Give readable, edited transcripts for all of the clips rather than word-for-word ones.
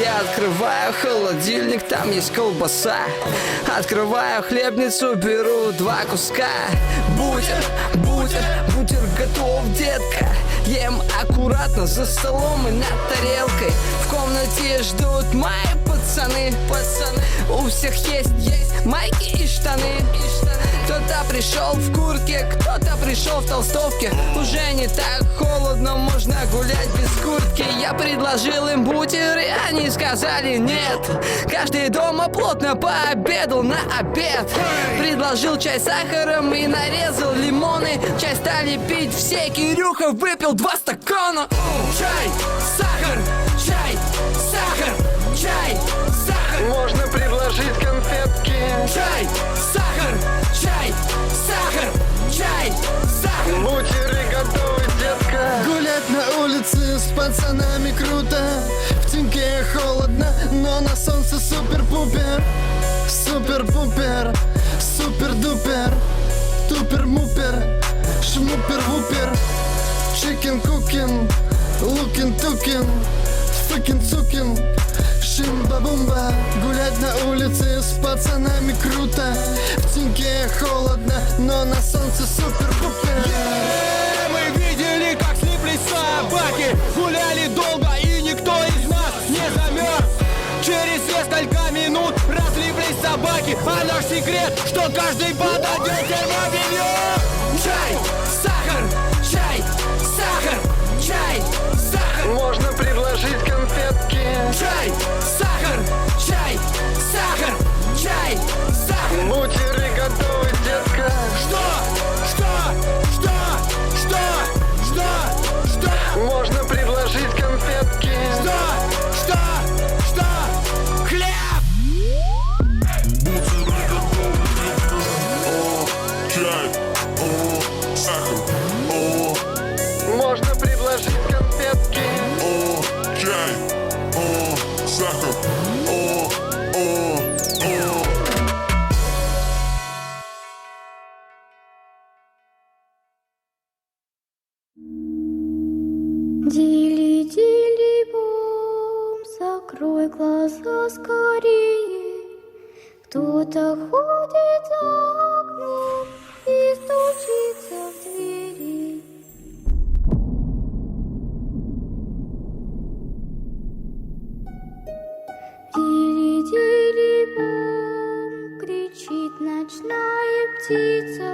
Я открываю холодильник, там есть колбаса. Открываю хлебницу, беру 2 куска. Бутер готов, детка. Ем аккуратно за столом и над тарелкой. В комнате ждут мои пацаны. У всех есть майки и штаны. Кто-то пришел в куртке, кто-то пришел в толстовке. Уже не так холодно, можно гулять без куртки. Я предложил им бутер, и они сказали нет. Каждый дома плотно пообедал на обед. Предложил чай с сахаром и нарезал лимоны. Чай стали пить все, Кирюха выпил 2 стакана. Чай, сахар, чай, сахар, чай, сахар. Можно предложить конфетки. Чай, сахар, чай, сахар, чай, сахар. Бутеры готовы, детка. Гулять на улице с пацанами круто. В теньке холодно, но на солнце супер-пупер. Супер-пупер, супер-дупер. Тупер-мупер, шмупер-вупер. Чикен-кукен, лукин-тукен, фыкин-цукин, шимба-бумба. Гулять на улице с пацанами круто. В теньке холодно, но на солнце супер-пупер. Мы видели, как слиплись собаки. Гуляли долго, и никто из нас не замерз. Через несколько минут разлиплись собаки. А наш секрет, что каждый подойдет термобелье. Чай, сахар, чай, сахар, чай, сахар. Можно предложить конфетки. Чай, сахар, чай, сахар, чай, сахар. Бутеры готовы, детка. Что? Можно предложить конфетки. Что? Хлеб! Бутеры готовы, детка. О, чай, о, сахар, о, Можно предложить конфетки. о, чай, о, сахар, о, о. Дили-дили-бом, закрой глаза скорее. Кто-то ходит за окном и стучится в двери. Дили-дили-бом, кричит ночная птица.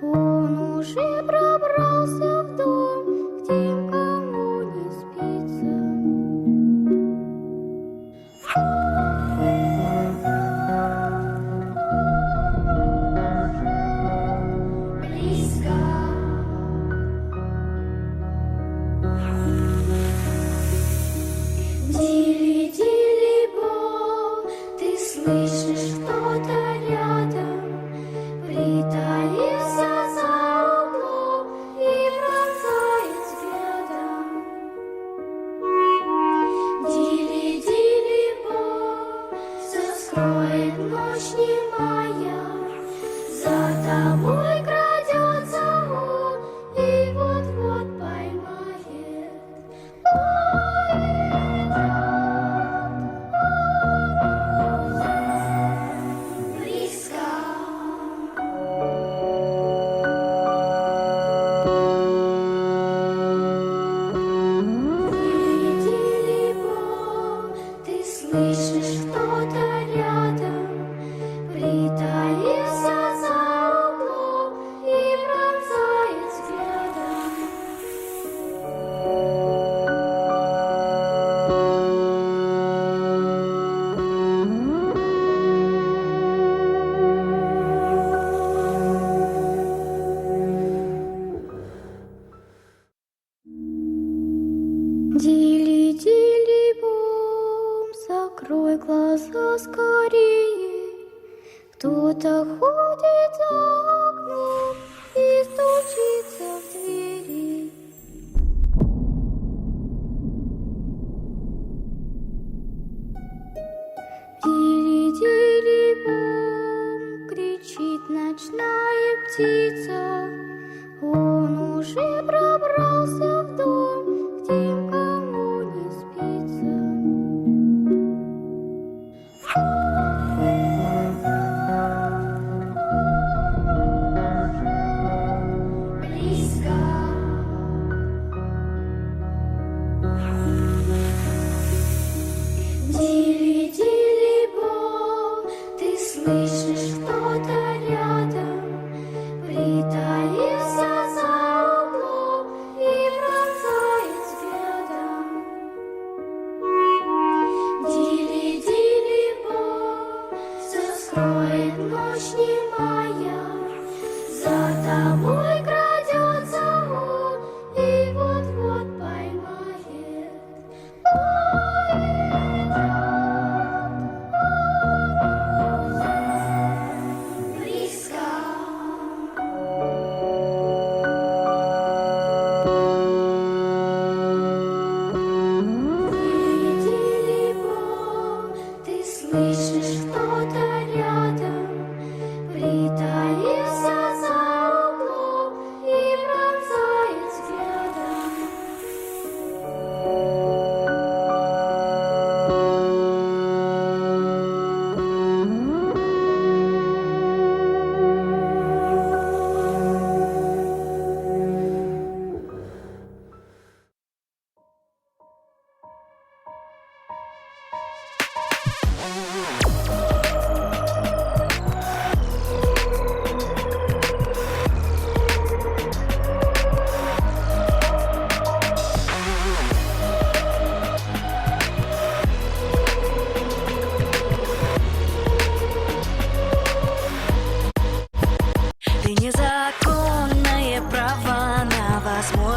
Он уже пробрался в дом, где никому не спится. Близко. Дили-дили-бом, ты слышишь, кто-то рядом притаился за углом и пронзает взглядом. Дили-дили-бом, заскроет ночь немая, за тобой крадется он и вот-вот поймает. Близко. Дили-дили-бом, ты слышишь, кто-то рядом притаился за углом и пронзает взглядом. Дили-дили-бом, закрой глаза скорее. Кто-то ходит за окном и стучится в двери. Дили-дили-бом, кричит ночная птица. Он уже пробрался в дом, где никому не спится.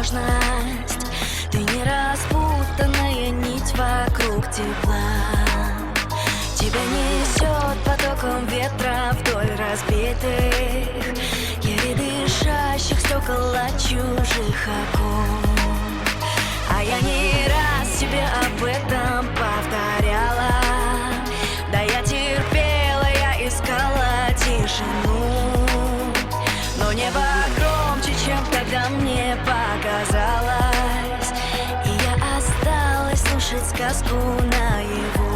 осторожность. Ты не распутанная нить вокруг тепла. Тебя несет потоком ветра вдоль разбитых, еле дышащих стекол от чужих окон. А я не раз тебе об этом повторяла. Да я терпела, я искала тишину, но небо громче, чем тогда мне показалось, и я осталась слушать сказку наяву.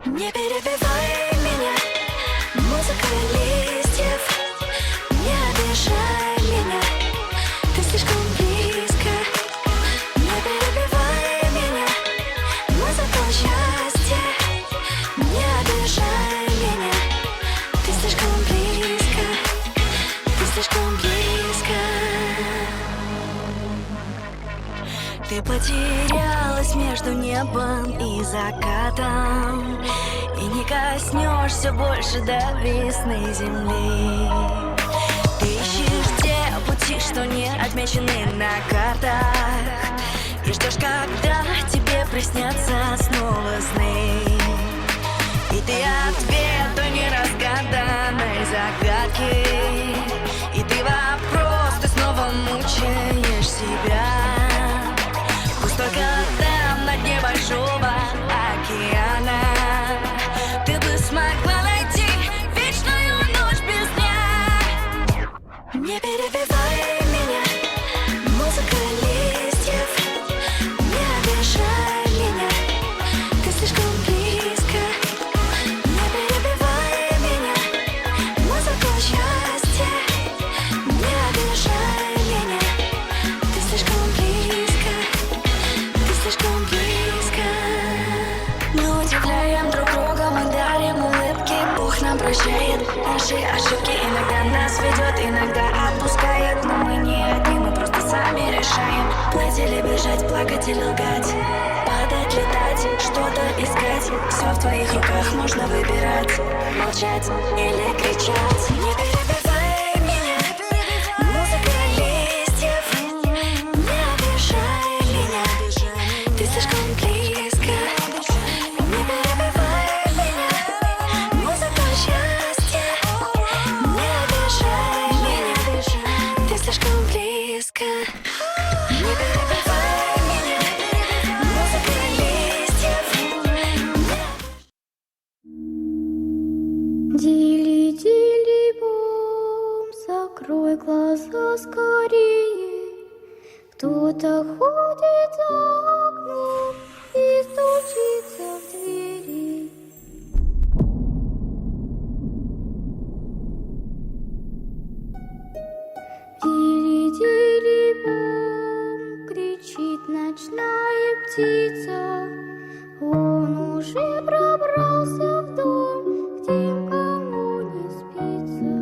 Не перебивай меня, музыка листьев. Не обижай меня, ты слишком близко. Не перебивай меня, музыка счастья. Не обижай меня, ты слишком близко. Ты слишком близко. Ты потерялась между небом и закатом, и не коснешься больше до весны земли. Ты ищешь те пути, что не отмечены на картах, и ждешь, когда тебе приснятся снова сны. И ты ответ той неразгаданной загадки, и ты вопрос, ты снова мучаешь себя. Пусть только там, на дне большого океана, ты бы смогла найти вечную ночь без дня. Не перебивай меня, музыка листьев. Не обижай меня, ты слишком близко. Не перебивай меня, музыка счастья. Не обижай меня, ты слишком близко. Ты слишком близко. Мы удивляем друг друга, мы дарим улыбки. Бог нам прощает наши ошибки. Иногда нас ведет, иногда отпускает. Но мы не одни, мы просто сами решаем. Плыть или бежать, плакать или лгать, падать, летать, что-то искать. Все в твоих руках, можно выбирать. Молчать или кричать. Не перебивай меня, музыка листьев. Не обижай меня, ты слишком близко. Не перебивай меня, музыка счастья. Не обижай меня, ты слишком близко. Не перебивай меня, музыка листьев. Дили-дили-бом, закрой глаза скорее. Кто-то ходит за окном и стучится в двери. Дили-дили-бом, кричит ночная птица. Он уже пробрался в дом, где никому не спится.